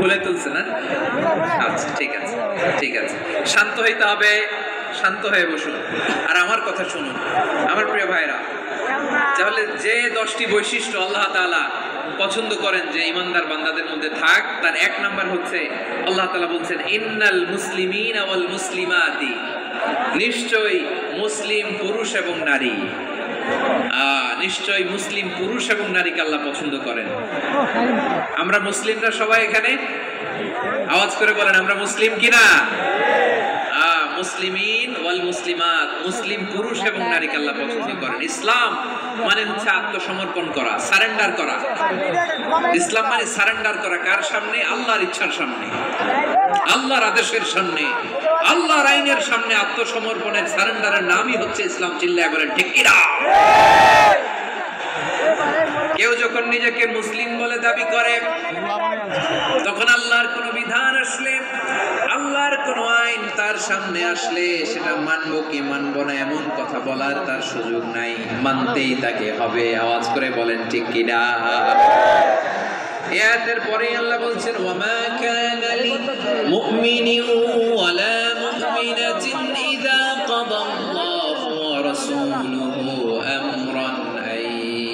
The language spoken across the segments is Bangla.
ভুলে তুলছে না? আচ্ছা ঠিক আছে, ঠিক আছে, শান্ত হইতে হবে, শান্ত হয়ে বসুন আর আমার কথা শুনুন আমার প্রিয় ভাইরা। তাহলে যে 10টি বৈশিষ্ট্য আল্লাহ তাআলা পছন্দ করেন যে ইমানদার বান্দাদের মধ্যে থাক, তার এক নাম্বার হচ্ছে আল্লাহ তাআলা বলছেন ইন্নাল মুসলিমিনা ওয়াল মুসলিমাতি, নিশ্চয়ই মুসলিম পুরুষ এবং নারী, নিশ্চয়ই মুসলিম পুরুষ এবং নারীকে আল্লাহ পছন্দ করেন। আমরা মুসলিমরা সবাই এখানে আওয়াজ করে বলেন আমরা মুসলিম কিনা? মুসলিমিন ওয়াল মুসলিমাত, মুসলিম পুরুষ এবং নারীকে আল্লাহ পছন্দ করেন। ইসলাম মানে হচ্ছে আত্মসমর্পণ করা, সারেন্ডার করা। ইসলাম মানে সারেন্ডার করা কার সামনে? আল্লাহর ইচ্ছার সামনে, আল্লাহর আদেশের সামনে, আল্লাহর আইনের সামনে আত্মসমর্পণের সারেন্ডারের নামই হচ্ছে ইসলাম। চিল্লায় বলেন ঠিক কিনা? কেউ যখন নিজেকে মুসলিম বলে দাবি করে, তখন আল্লাহর কোন বিধান আসলে, আল্লাহর কোন আইন তার সামনে আসলে সেটা মানবো কি মানবো না এমন কথা বলার তার সুযোগ নাই, মানতেই তাকে হবে। আওয়াজ করে বলেন ঠিক কিনা? আয়াতের পরে আল্লাহ বলছেন ওয়ামা কানা লিল মুমিনিন ওয়ালা মুমিনাতিন ইযা কাদাল্লাহু ওয়া রাসূলুহু আমরান আন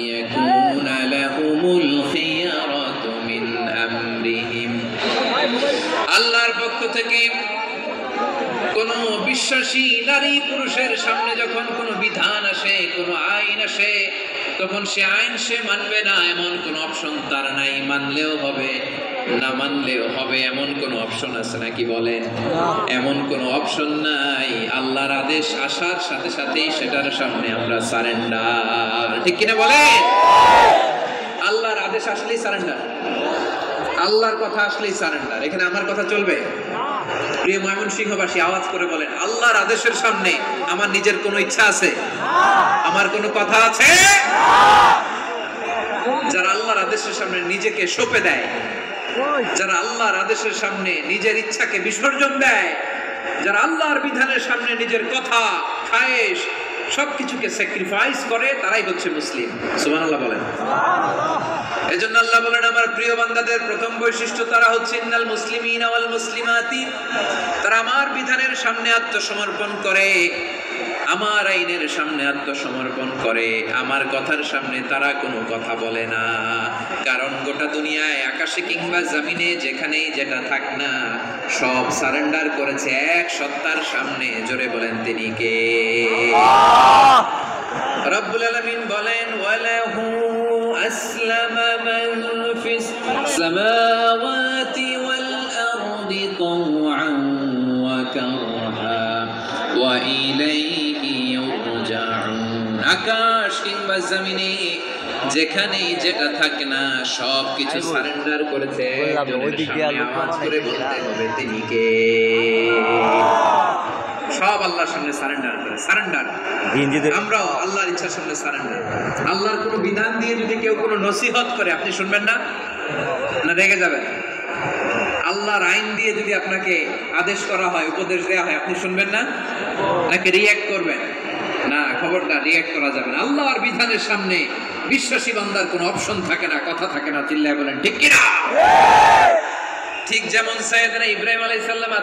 ইয়াকুনা লাহুমুল খিয়ারাতু মিন আমরিহিম। আল্লাহর পক্ষ থেকে কোন বিশ্বাসী নারী পুরুষের সামনে যখন কোন বিধান আসে, কোন আইন আসে, তখন সে আইন সে মানবে না এমন কোন অপশন তার নাই। মানলেও হবে, না মানলেও হবে এমন কোন অপশন আছে নাকি বলেন? এমন কোন অপশন নাই। আল্লাহর আদেশ আসার সাথে সাথেই সেটার সামনে আমরা সারেন্ডার। ঠিক কিনা বলেন? আল্লাহর আদেশ আসলেই সারেন্ডার, আল্লাহর কথা আসলেই সারেন্ডার। এখানে আমার কথা চলবে? প্রিয় ময়মনসিংহবাসী আওয়াজ করে বলেন আল্লাহর আদেশের সামনে আমার নিজের কোনো ইচ্ছা আছে? আমার কোনো কথা আছে? যারা আল্লাহর আদেশের সামনে নিজেকে সঁপে দেয়, যারা আল্লাহর আদেশের সামনে নিজের ইচ্ছাকে বিসর্জন দেয়, যারা আল্লাহর বিধানের সামনে নিজের কথা, খায়েশ সবকিছুকে স্যাক্রিফাইস করে, তারাই হচ্ছে মুসলিম। সুবহানাল্লাহ বলেন। এজন্য আল্লাহ বলেন আমার প্রিয় বান্দাদের প্রথম বৈশিষ্ট্য তারা হচ্ছে ইন্নাল মুসলিমিনা ওয়াল মুসলিমাতি, তারা আমার বিধানের সামনে আত্মসমর্পণ করে, আমার আইনের সামনে আত্মসমর্পণ করে, আমার কথার সামনে তারা কোনো কথা বলে না। কারণ গোটা দুনিয়ায় আকাশে কিংবা জমিনে যেখানেই যেটা থাক না, সব সারেন্ডার করেছে এক সত্তার সামনে। জোরে বলেন তিনি কে? রব্বুল আলামিন বলেন ওয়ালাহু আসলামা মান ফিস সামাওয়াতি ওয়াল আরদি তাওআন ওয়া কারহা ওয়া ইলাইহি ইউরজাউন। আকাশ কিংবা জমিনে যেখানেই যেটা থাকে না, সব কিছু সারেন্ডার করেছে। আওয়াজ করে বলতে হবে তিনি কে? সব আল্লাহর সামনে সারেন্ডার করে, সারেন্ডার। আমরাও আল্লাহর ইচ্ছার সামনে সারেন্ডার। আল্লাহর কোনো বিধান দিয়ে যদি কেউ কোনো নসিহত করে, আপনি শুনবেন না? না রেগে যাবেন? আল্লাহর আইন দিয়ে যদি আপনাকে আদেশ করা হয়, উপদেশ দেওয়া হয়, আপনি শুনবেন না? নাকি রিঅ্যাক্ট করবেন? না, খবরদার রিঅ্যাক্ট করা যাবে না। আল্লাহর বিধানের সামনে বিশ্বাসী বান্দার কোনো অপশন থাকে না, কথা থাকে না। চিল্লায় বলেন ঠিক কিনা? ঠিক যেমন সাইয়েদনা ইব্রাহিম আলাইহিস সালাম